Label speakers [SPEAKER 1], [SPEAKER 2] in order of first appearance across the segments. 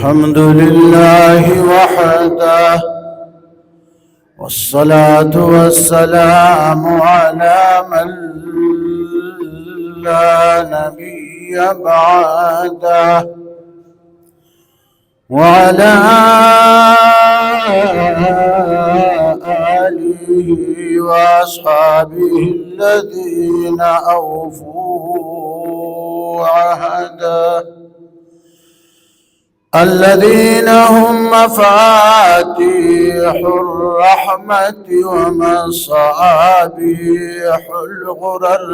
[SPEAKER 1] الحمد لله وحده، والصلاة والسلام على من لا نبي بعده، وعلى آله وأصحابه الذين أوفوا عهده، الذين هم مفاتيح الرحمة ومصابيح الغرر.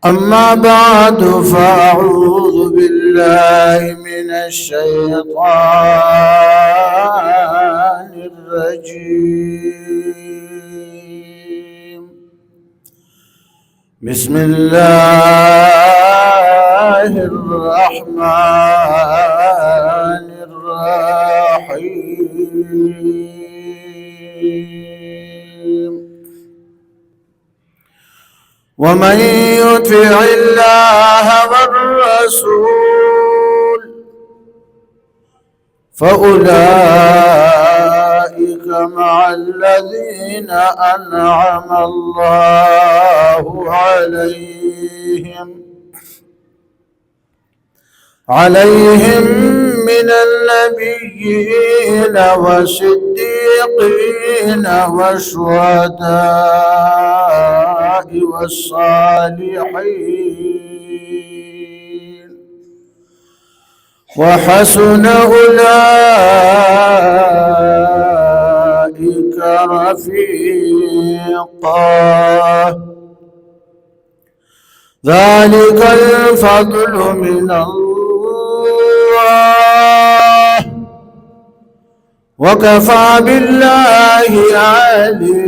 [SPEAKER 1] أما بعد، فأعوذ بالله من الشيطان الرجيم. بسم الله الرحمن الرحيم. ومن يطع الله والرسول فأولئك مع الذين أنعم الله عليهم من النبيين والصديقين والشهداء والصالحين، وحسن أولئك رفيقا. ذلك الفضل من الله، وكفى بالله عليما.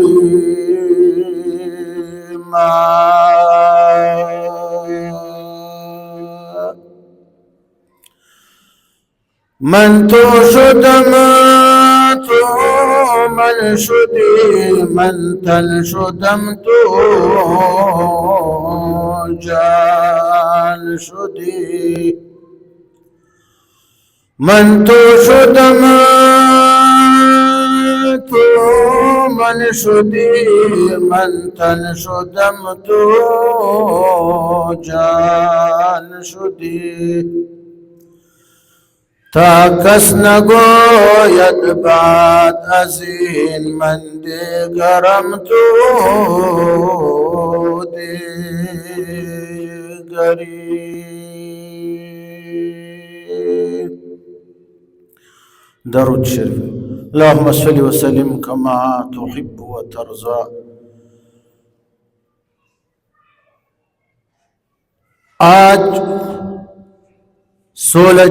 [SPEAKER 1] من ترشد من شدي من تنشدمتو جان شدي من ترشد من شدي من تنشدمتو جان شدي تا کس نگوید بعد از این من دیگرم تو دیگری. درود شریف. اللهم صل وسلم كما تحب وترضى. آج 16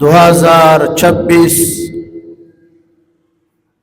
[SPEAKER 1] 2026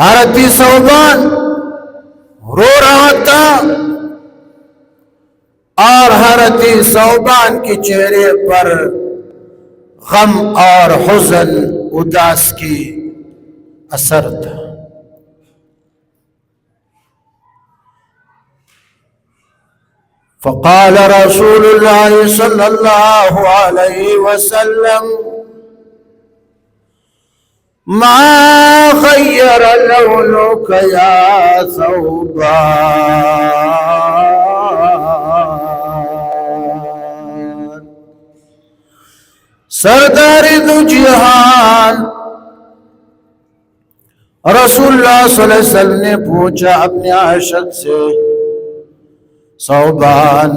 [SPEAKER 1] حضرت ثوبان رو رہا تھا اور حضرت ثوبان کے چہرے پر غم اور حزن اداس کی اثر تھا. فقال رسول الله صلى الله عليه وسلم ما غير لونك يا ثوبان. سردار دو جہان رسول اللہ صلی اللہ علیہ وسلم نے پوچھا اپنے عاشق سے، ثوبان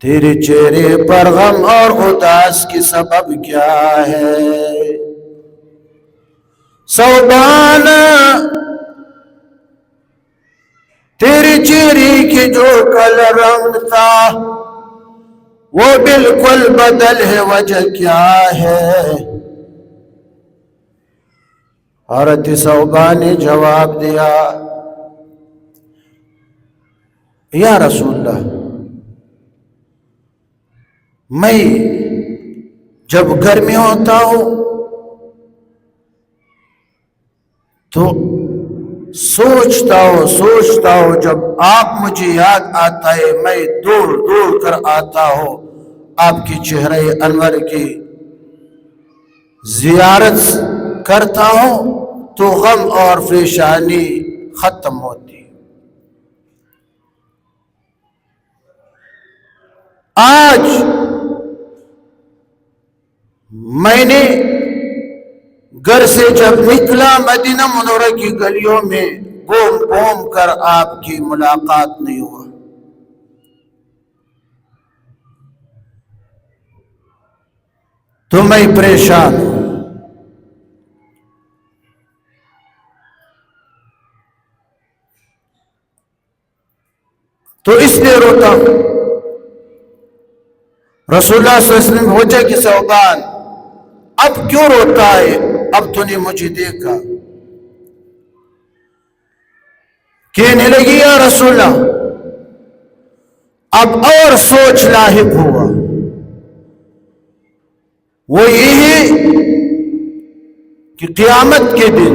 [SPEAKER 1] تیرے چہرے پر غم اور اداس کی سبب کیا ہے؟ ثوبان تیرے چہرے کے جو کل رنگ تھا وہ بالکل بدل ہے، وجہ کیا ہے؟ حضرت ثوبان نے جواب دیا، یا رسول اللہ، میں جب گھر میں ہوتا ہوں تو سوچتا ہوں جب آپ مجھے یاد آتا ہے میں دوڑ کر آتا ہوں، آپ کی چہرہ انور کی زیارت کرتا ہوں تو غم اور پریشانی ختم ہوتی. آج میں نے گھر سے جب نکلا مدینہ منورہ کی گلیوں میں گھوم کر آپ کی ملاقات نہیں ہوا. تو میں پریشان ہوں. تو اس لیے روتا ہوں. رسول اللہ صلی اللہ علیہ وسلم پوچھا کہ ثوبان اب کیوں روتا ہے؟ اب تو نے مجھے دیکھا. کہنے لگی، یا رسول اللہ اب اور سوچ لاحق ہوا، وہ یہ ہے کہ قیامت کے دن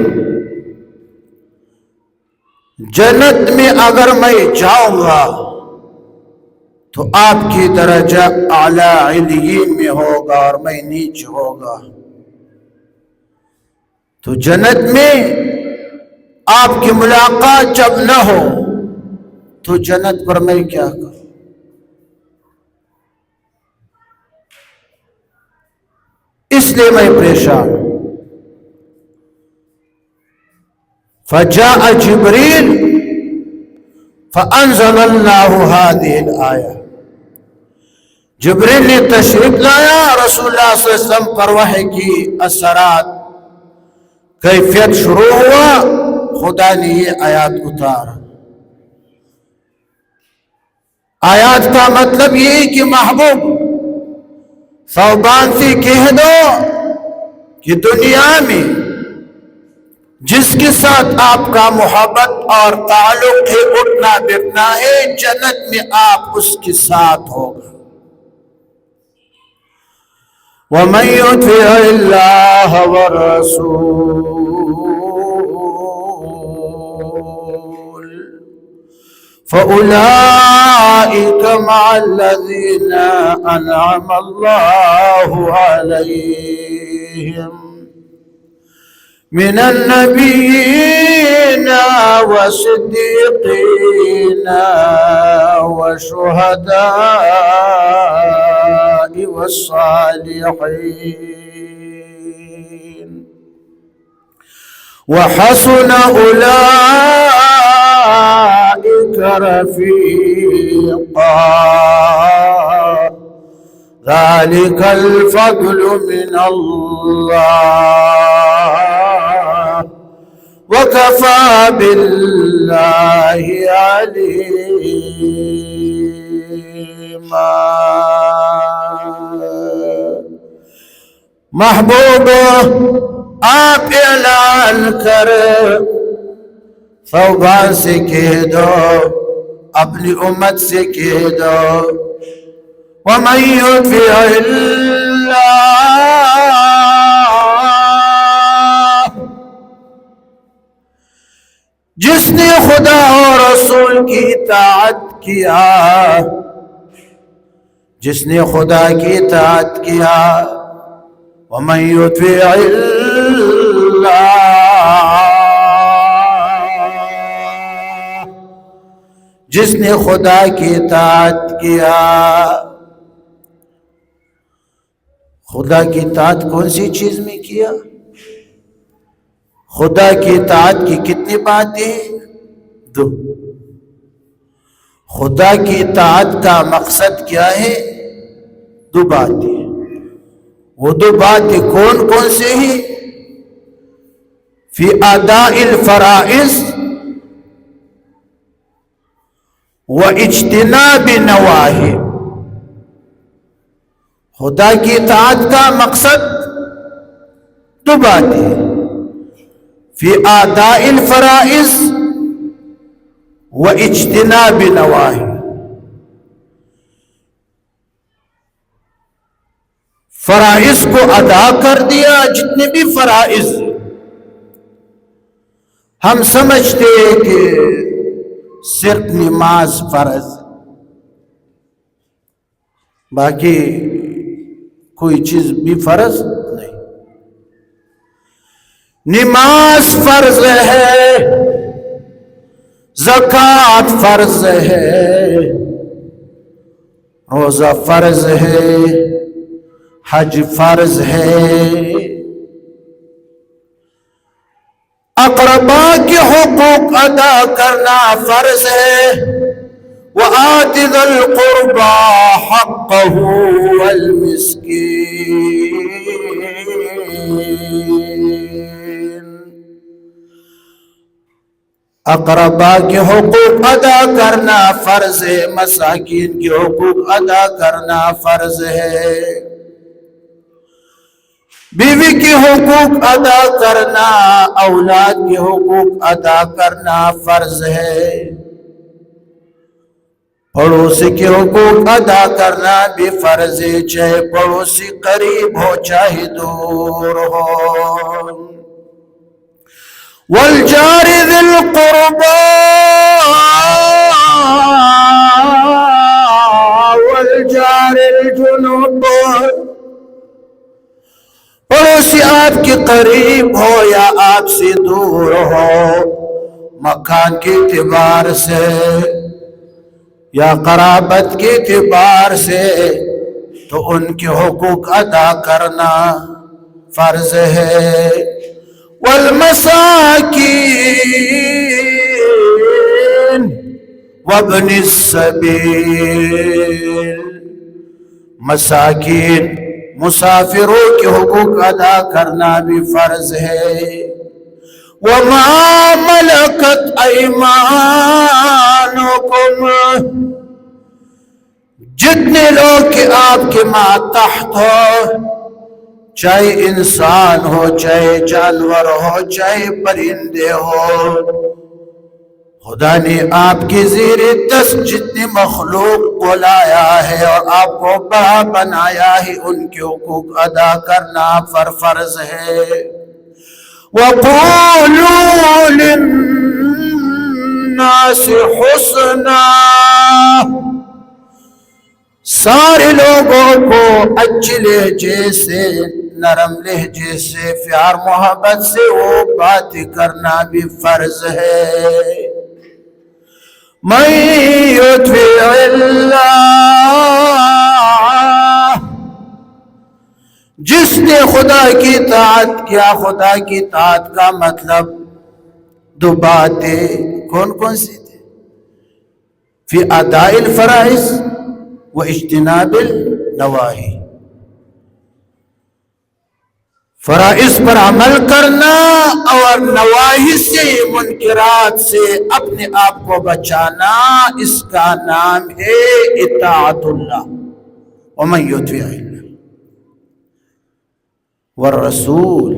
[SPEAKER 1] جنت میں اگر میں جاؤں گا تو آپ کی درجہ اعلیٰ علیین میں ہوگا اور میں نیچ ہوگا. تو جنت میں آپ کی ملاقات جب نہ ہو تو جنت پر میں کیا کروں؟ اس لیے میں پریشان ہوں. فجاء جبریل فانزل اللہ هذه الآیہ. جبریل نے تشریف لایا رسول اللہ صلی اللہ علیہ وسلم پر وحی کی اثرات کیفیت شروع ہوا، خدا نے یہ آیات اتارا. آیات کا مطلب یہ کہ محبوب ثوبان سے کہہ دو کہ دنیا میں جس کے ساتھ آپ کا محبت اور تعلق ہے، اٹھنا بیٹھنا ہے، جنت میں آپ اس کے ساتھ ہوگا. وَمَن يُطِعِ اللَّهَ وَالرَّسُولَ فَأُولَئِكَ مَعَ الَّذِينَ أَنْعَمَ اللَّهُ عَلَيْهِمْ من النبيين والصديقين والشهداء والصالحين وحسن أولئك رفيقا ذلك الفضل من الله وكفى بالله عليما. محبوب آپ اعلان کر ثوبان سے کہہ دو، اپنی امت سے کہہ دو، وَمَن يُطِعِ اللَّهَ، جس نے خدا اور رسول کی اطاعت کیا، جس نے خدا کی اطاعت کیا، وَمَن يُطِعِ اللَّهَ، جس نے خدا کی اطاعت کیا۔ خدا کی اطاعت کون سی چیز میں کیا؟ خدا کی اطاعت کی کتنی باتیں؟ دو۔ خدا کی اطاعت کا مقصد کیا ہے؟ دو باتیں۔ وہ دو باتیں کون کون سے ہیں؟ فی اداء الفرائض و اجتناب نواہی۔ خدا کی اطاعت کا مقصد دو باتیں، فی اداء الفرائض و اجتناب نواہی۔ فرائض کو ادا کر دیا، جتنے بھی فرائض ہم سمجھتے ہیں کہ صرف نماز فرض، باقی کوئی چیز بھی فرض نہیں۔ نماز فرض ہے، زکوٰۃ فرض ہے، روزہ فرض ہے، حج فرض ہے، اقربا کے حقوق ادا کرنا فرض ہے، وآت ذی القربى حقه والمسکین، اقربا کے حقوق ادا کرنا فرض ہے، مساکین کے حقوق ادا کرنا فرض ہے، بیوی کے حقوق ادا کرنا، اولاد کے حقوق ادا کرنا فرض ہے، پڑوسی کے حقوق ادا کرنا بھی فرض ہے، چاہے پڑوسی قریب ہو چاہے دور ہو۔ والجار ذی القربى والجار الجنب، پڑوسی آپ کے قریب ہو یا آپ سے دور ہو، مکان کے اعتبار سے یا قرابت کے اعتبار سے، تو ان کے حقوق ادا کرنا فرض ہے۔ والمساکین وابن السبیل، مساکین مسافروں کے حقوق ادا کرنا بھی فرض ہے۔ وما ملکت ایمانکم، جتنے لوگ کہ آپ کے ماتحت ہو، چاہے انسان ہو، چاہے جانور ہو، چاہے پرندے ہو، خدا نے آپ کے زیر دست جتنے مخلوق کو لایا ہے اور آپ کو بڑا بنایا ہے، ان کے حقوق ادا کرنا فرض ہے۔ وَقُولُوا لِلنَّاسِ حُسْنًا، سارے لوگوں کو اچھے لہجے سے، نرم لہجے سے، پیار محبت سے وہ بات کرنا بھی فرض ہے۔ مَن يُطِعِ اللَّهَ، جس نے خدا کی اطاعت کیا۔ خدا کی اطاعت کا مطلب دو باتیں کون کون سی تھے؟ فی اداء الفرائض و اجتناب النواہی، فرائض پر عمل کرنا اور نواہی سے، منکرات سے اپنے آپ کو بچانا، اس کا نام ہے اطاعت اللہ۔ ومن یطع اللہ والرسول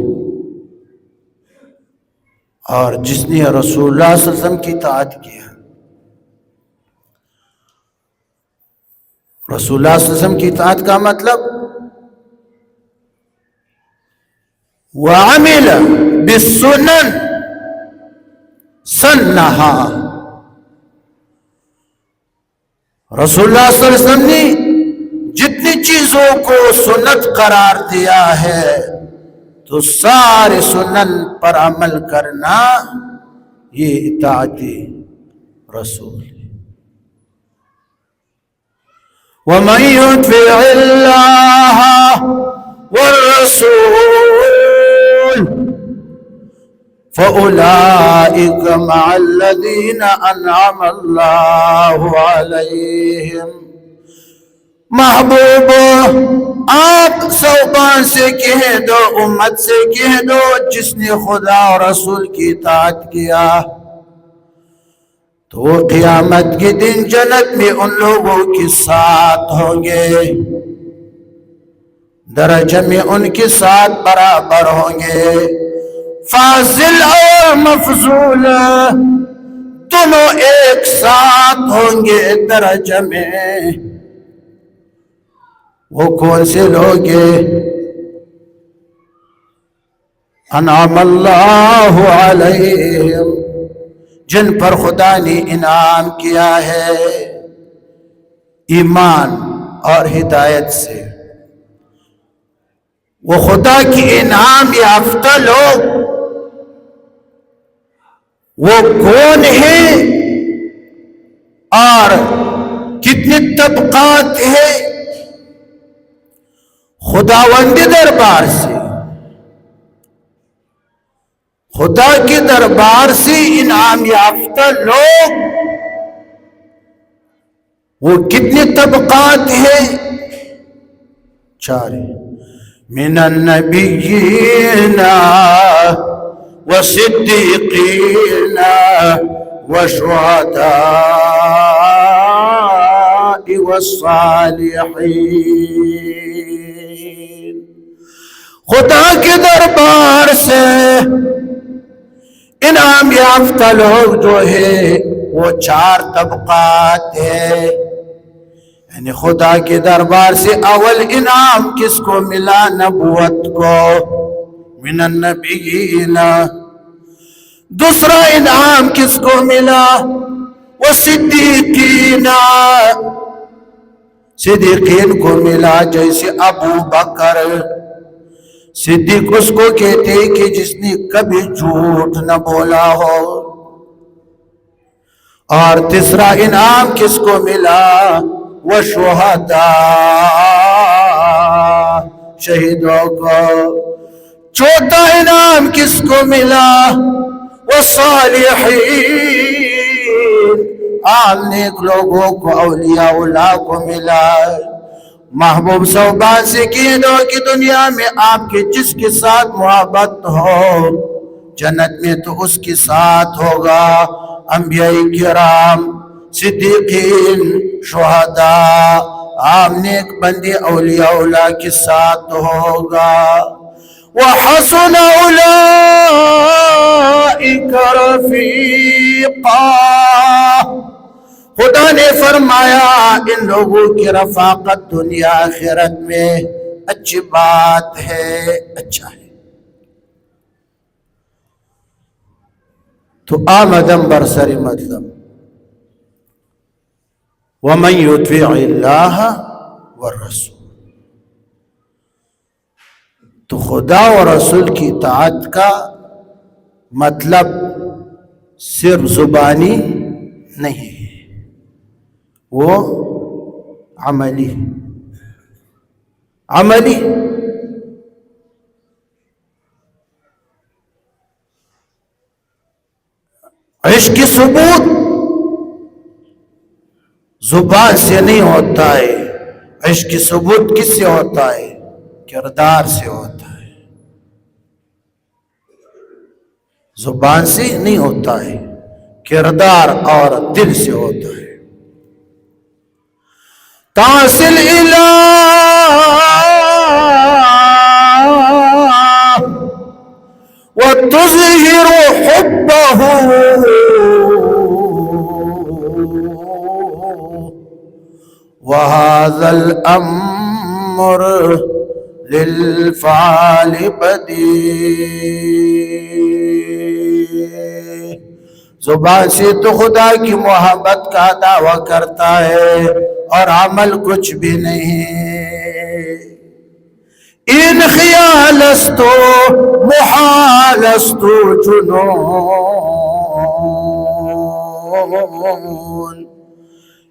[SPEAKER 1] اور جس نے رسول اللہ صلی اللہ علیہ وسلم کی اطاعت کیا. رسول اللہ صلی اللہ علیہ وسلم کی اطاعت کا مطلب وَعَمِلَ بِالسُّنَنِ سَنَّهَا. رسول اللہ صلی اللہ علیہ وسلم نے جتنی چیزوں کو سنت قرار دیا ہے تو سارے سنن پر عمل کرنا یہ اطاعت رسول. وَمَن يُطِعِ اللَّهَ وَالرَّسُولَ فَأُولَئِكَ مَعَ الَّذِينَ أَنْعَمَ اللَّهُ عَلَيْهِمْ. محبوب آپ زبان سے کہہ دو، امت سے کہہ دو، جس نے خدا اور رسول کی اطاعت کیا تو وہ قیامت کے دن جنت میں ان لوگوں کے ساتھ ہوں گے، درجہ میں ان کے ساتھ برابر ہوں گے. فاضل اور مفضول دونوں ایک ساتھ ہوں گے درجہ میں. وہ کون سے لوگ ہیں؟ انعم اللہ علیہم، جن پر خدا نے انعام کیا ہے ایمان اور ہدایت سے. وہ خدا کی انعام یافتہ لوگ وہ کون ہیں اور کتنے طبقات ہیں؟ خداوند دربار سے، خدا کے دربار سے انعام یافتہ لوگ وہ کتنے طبقات ہیں؟ 4. من النبیین والصدیقین والشہداء والصالحین. خدا کے دربار سے انعام یافتہ لوگ جو ہے وہ 4 طبقات ہے. یعنی خدا کے دربار سے اول انعام کس کو ملا؟ نبوت کو، من النبیین. دوسرا انعام کس کو ملا؟ وہ صدیقین، صدیقین کو ملا، جیسے ابو بکر صدیق اس کو کہتے ہیں کہ جس نے کبھی جھوٹ نہ بولا ہو. اور تیسرا انعام کس کو ملا؟ وہ شہداء، شہیدوں کو. چوتھا انعام کس کو ملا؟ وہ صالحین، عام نیک لوگوں کو، اولیاء اللہ کو ملا. محبوب زبان سے کہہ دو کہ دنیا میں آپ کے جس کے ساتھ محبت ہو جنت میں تو اس کے ساتھ ہوگا انبیاء کرام، صدیقین، شہداء، عام نیک بندے اولیاء اللہ کے ساتھ ہوگا. وَحَسُنَ أُولَئِكَ رَفِيقًا. خدا نے فرمایا ان لوگوں کی رفاقت دنیا آخرت میں اچھی بات ہے، اچھا ہے. تو آمدم برسر مطلب وَمَن يُطِعِ اللَّهَ وَالرَّسُولَ. تو خدا و رسول کی اطاعت کا مطلب صرف زبانی نہیں ہے، وہ عملی. عشق کی ثبوت زبان سے نہیں ہوتا ہے، عشق کی ثبوت کس سے ہوتا ہے؟ کردار سے ہوتا ہے، زبان سے نہیں ہوتا ہے، کردار اور دل سے ہوتا ہے. تاصل الہ وتظهر حبه وهذا الأمر للفعال بدیع. زبان سے تو خدا کی محبت کا دعویٰ کرتا ہے اور عمل کچھ بھی نہیں. ان خیال است و محال است و جنون.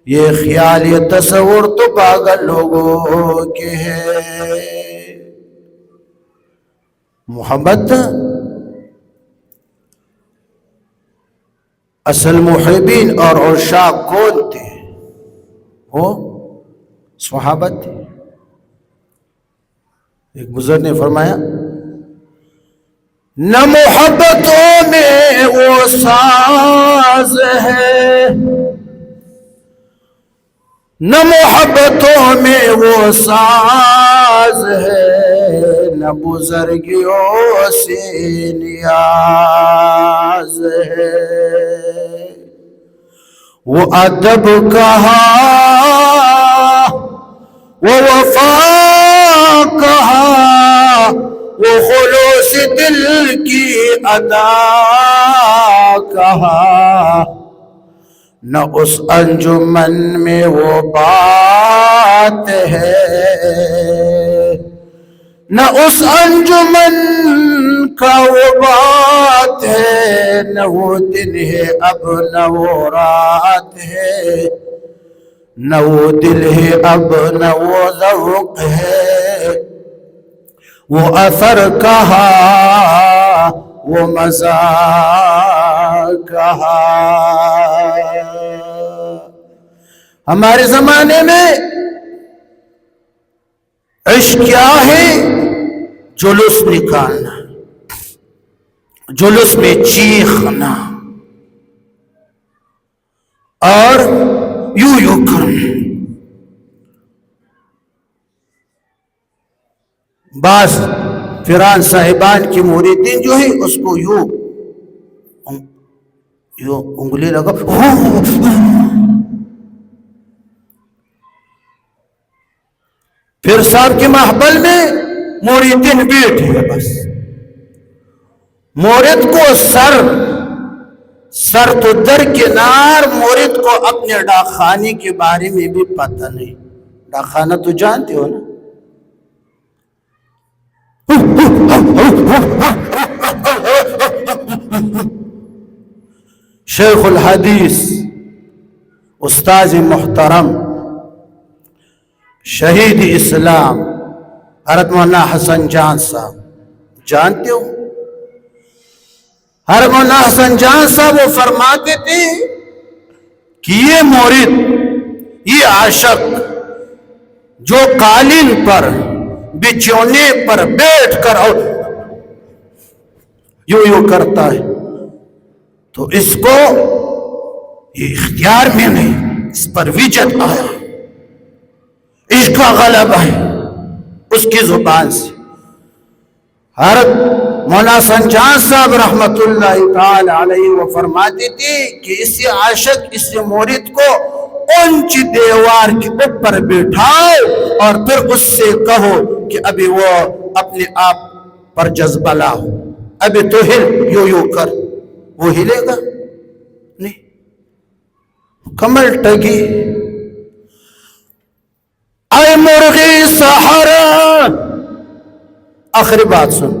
[SPEAKER 1] یہ خیال یہ تصور تو پاگل لوگوں کے ہے. محبت اصل محبین اور عشاق کون تھے؟ وہ صحابت تھے. ایک بزرگ نے فرمایا نہ محبتوں میں وہ ساز ہے، نہ محبتوں میں وہ ساز ہے، نہ بزرگیوں سے نیاز ہے. وہ ادب کہا، وہ وفا کہا، وہ خلوص دل کی ادا کہا، نہ اس انجمن میں وہ بات ہے، نہ اس انجمن کا وہ بات ہے، نہ وہ دن ہے اب نہ وہ رات ہے، نہ وہ دل ہے اب نہ وہ ذوق ہے. وہ اثر کہا، وہ مزہ کہا. ہمارے زمانے میں عشق کیا ہے؟ جلوس نکالنا، جلوس میں چیخنا اور یوں یوں کرنا. بعض فیران صاحبان کی مریدین جو ہے اس کو یوں انگلی لگا. پھر صاحب کے محفل میں مریدین بیٹھے بس. مرید کو سر تو درکنار، مرید کو اپنے ڈاکخانے کے بارے میں بھی پتہ نہیں. ڈاکخانہ تو جانتے ہو نا؟ شیخ الحدیث استاذ محترم شہید اسلام حضرت مولانا حسن جان صاحب، جانتے ہو؟ حضرت مولانا حسن جان صاحب وہ فرماتے تھے کہ یہ مرید، یہ عاشق جو قالین پر بچھونے پر بیٹھ کر اور یوں کرتا ہے تو اس کو یہ اختیار میں نہیں، اس پر وجد آیا، عشق کا غلبہ ہے اس کی زبان سے. حضرت مولانا حسن جان صاحب رحمت اللہ تعالی علیہ وہ فرماتے تھے کہ اس عاشق، اس مرید کو اونچ دیوار کے اوپر بٹھاؤ اور پھر اس سے کہو کہ ابھی وہ اپنے آپ پر جذبہ لاؤ، ابھی تو ہل، یوں کر. وہ ہلے گا نہیں، کمل ٹگی. اے مرغی سحر، آخری بات سن،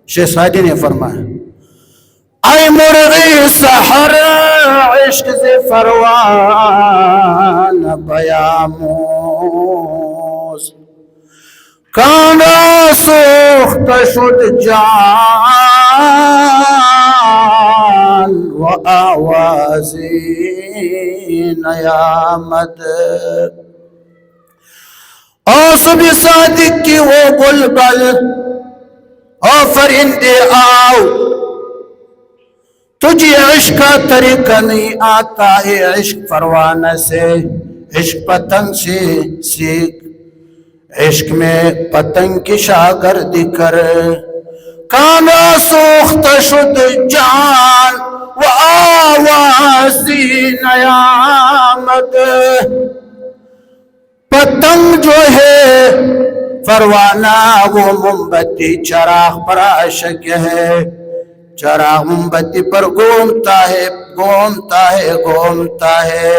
[SPEAKER 1] شیخ سعدی نے فرمایا اے مرغی سحر عشق سے فروان بیاموز، کانا سوخت شد جان و آوازی نیامد. صبح صادق کی وہ بلبل او فرندے آؤ، تجھے عشق کا طریقہ نہیں آتا ہے، عشق پروانہ سے، عشق پتنگ سے سیکھ، عشق میں پتنگ کی شاگردی کر، کانا سوخت شد جان و آوازی نیامد پتنگ جو ہے پروانہ وہ موم-بتی چراغ پر عاشق ہے چراغ موم-بتی پر گھومتا ہے گھومتا ہے گھومتا ہے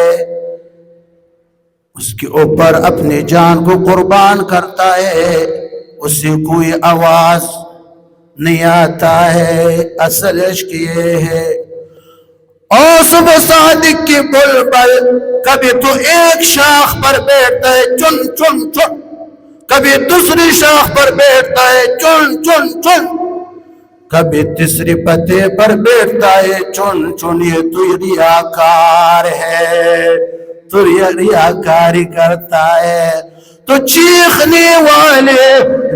[SPEAKER 1] اس کے اوپر اپنی جان کو قربان کرتا ہے اسے کوئی آواز نہیں آتا ہے اصل عشق یہ ہے اور صبح صادق کی بلبل کبھی تو ایک شاخ پر بیٹھتا ہے چن چن چن کبھی دوسری شاخ پر بیٹھتا ہے چن چن چن کبھی تیسری پتے پر بیٹھتا ہے چن چن یہ تو ریاکار ہے تو ریاکاری کرتا ہے تو چیخنے والے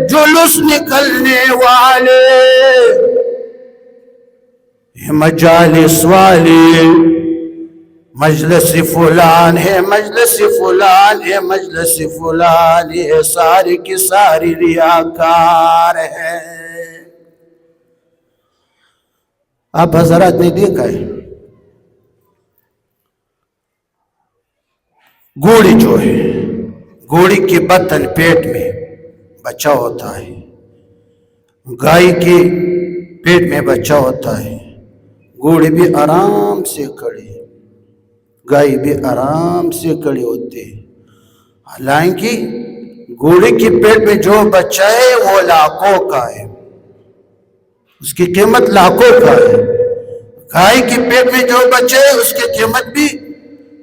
[SPEAKER 1] جلوس نکلنے والے مجالس والے مجلس فلان ہے مجلس فلان ہے مجلس فلان ہے ساری کی ساری ریاکار ہے آپ حضرات نے دیکھا ہے گھوڑی جو ہے گھوڑی کے بطن پیٹ میں بچہ ہوتا ہے گائے کے پیٹ میں بچہ ہوتا ہے گھوڑے بھی آرام سے کھڑے گائے بھی آرام سے کھڑے ہوتے حالانکہ گھوڑے کے پیٹ میں جو بچہ ہے وہ لاکھوں کا ہے اس کی قیمت لاکھوں کا ہے گائے کے پیٹ میں جو بچہ ہے اس کی قیمت بھی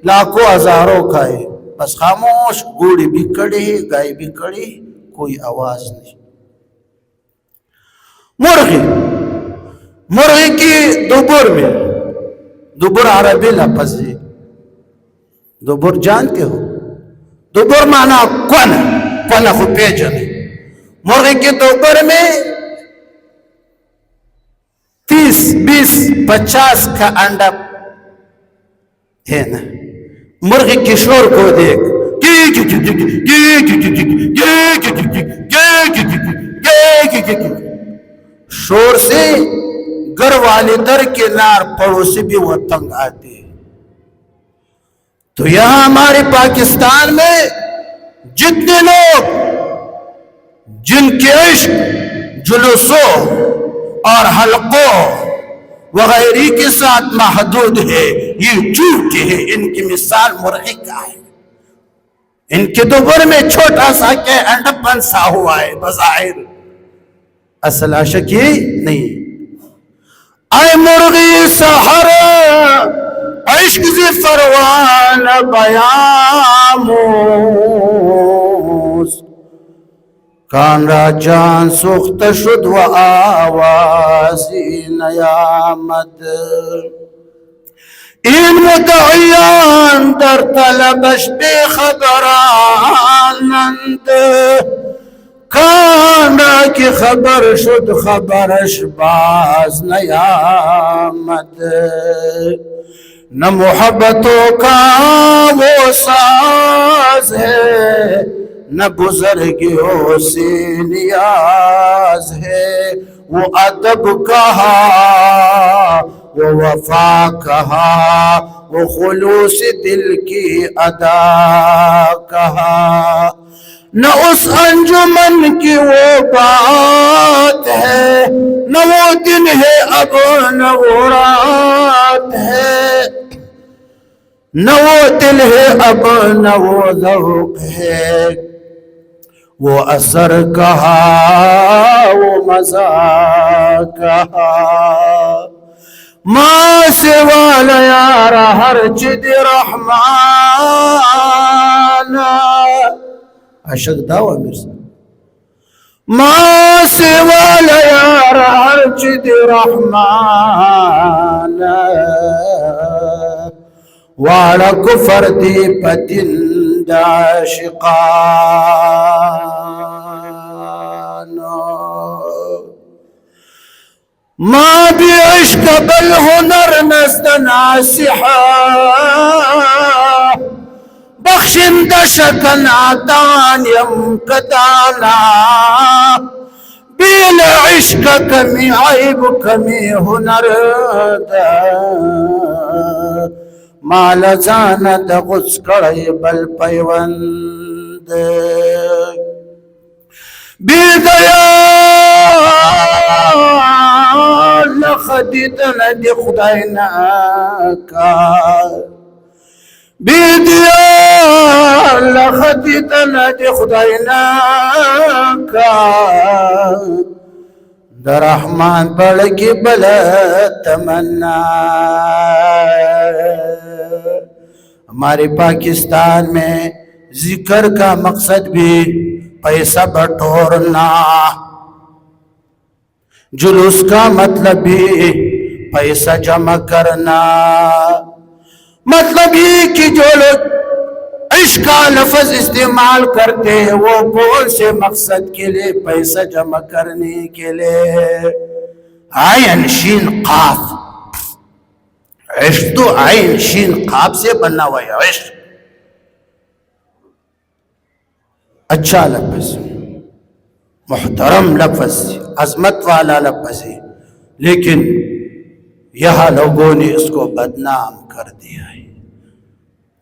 [SPEAKER 1] لاکھوں ہزاروں کا ہے بس خاموش گھوڑے بھی کھڑے گائے بھی کھڑی کوئی آواز نہیں مرغی کی دبر میں دبر عربی لفظ ہے دبر جانتے ہو دبر مانا کون خو پیجن مرغی کی دبر میں 30 20 50 کا انڈا ہے نا مرغی کے شور کو دیکھ شور سے گھر والے در کے نار پڑوسی بھی وہ تنگ آتے ہیں تو یہاں ہمارے پاکستان میں جتنے لوگ جن کے عشق جلوسوں اور حلقوں وغیرہ کے ساتھ محدود ہے یہ جھوٹے ہیں ان کی مثال مرغی کا ہے ان کے دبر میں چھوٹا سا کہ انڈا پنسا ہوا ہے بظاہر اصل عاشق یہ نہیں اے مرغی سحر عشق زی فروان بیاموز کان را جان سخت شد و آوازی نیامد این مدعیان در طلبش بے خبرانند کان را کی خبر شد خبرش باز نیامد نہ محبتوں کا وہ ساز ہے نہ بزرگیوں سے نیاز ہے وہ ادب کہا وہ وفا کہا وہ خلوص دل کی ادا کہا نہ اس انجمن کی وہ بات ہے نہ وہ دن ہے اب نہ وہ رات ہے نہ وہ دل ہے اب نہ وہ ذوق ہے وہ اثر کہا وہ مزہ کہا ماں سے والا یار ہر چد رحمان عشق دعوی مرسا ماں سے والا یار ہر چد رحمان والا کفر دی پتند عاشقان ما بی عشق بل ہنر نزد ناسحا بخشند شکن عدان یم کدانا بیل عشق کمی عیب کمی ہنر دا مال زانت غس کڑی بل پیوند بیل دیال خدیدن دی خدای ناکار بیل دیال خدیدن دی خدای ناکار در رحمان بڑکی بلا تمنا ہمارے پاکستان میں ذکر کا مقصد بھی پیسہ بٹورنا، جلوس کا مطلب بھی پیسہ جمع کرنا، مطلب یہ کہ جو لوگ عشق کا لفظ استعمال کرتے ہیں وہ کون سے مقصد کے لیے؟ پیسہ جمع کرنے کے لیے۔ عین شین قاف، عشق تو عین شین قاف سے بنا ہوا ہے عشق، اچھا لفظ، محترم لفظ، عظمت والا لفظ ہے، لیکن یہاں لوگوں نے اس کو بدنام کر دیا ہے۔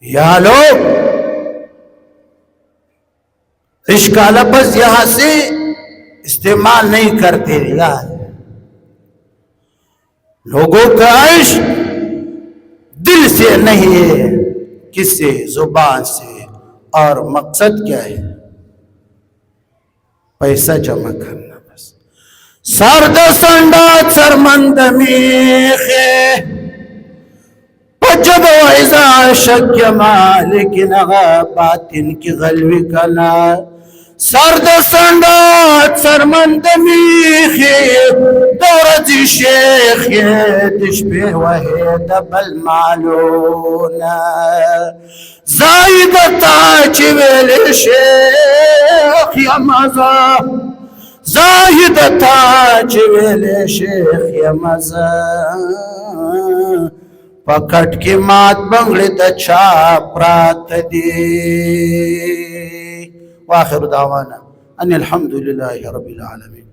[SPEAKER 1] یہاں لوگ عشق کا لفظ یہاں سے استعمال نہیں کرتے، لوگوں کا عشق دل سے نہیں ہے، کس سے؟ زبان سے، اور مقصد کیا ہے؟ پیسہ جمع کرنا بس۔ سرد سنڈا سرمند میخے جب ویزا شک مالک نغا باطن کی غلوی کنا، سرد سنڈا سرمند میخے دورزی شیخ دش پہ وحی دبل مالونا، زائدتا چویل شیخ یا مزا، زائدتا چویل شیخ یا مزا، پکٹ کی مات بنگلی دچا پرات دی۔ وآخر دعوانا ان الحمدللہ رب العالمین۔